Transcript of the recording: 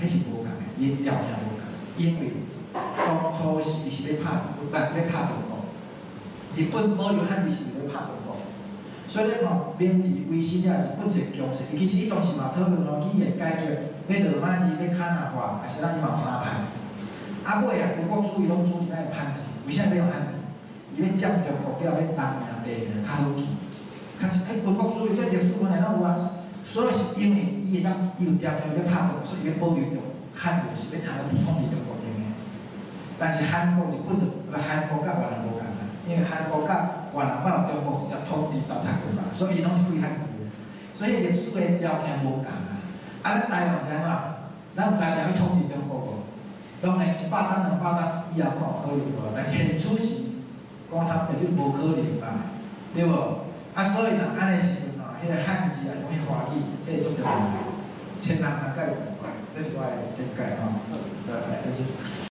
迄是无共的，伊条件无共，因为当初是要拍中国，日本保留汉字是要拍中国，所以咧看明治维新了，日本一个强势，其实伊当时嘛讨论咯，语言改革，要罗马字，要卡纳话，还是咱伊嘛有三派。啊尾啊，国主义拢主张要汉字，为啥要用汉字？伊要占中国了，要人命地较好去。军国主义这历史本来拢有啊，所以是因为伊会当伊有条件要拍中，所以要保留着汉字是要通来统治中国的。但是韩国、日本韩国甲越南无共啊，因为韩国甲越南把中国直接统治糟蹋过嘛，所以伊拢是归韩国的。所以历史的条件无共啊。啊，咱台湾是安怎？咱有才调去统治中国无？当然100担、200担以后看有可能无，但是现处是讲他绝对无可能嘛，对无？啊，所以若安尼时阵吼，迄个汉字啊，讲迄华语，迄个足着千人难解有办法，这是我的见解吼。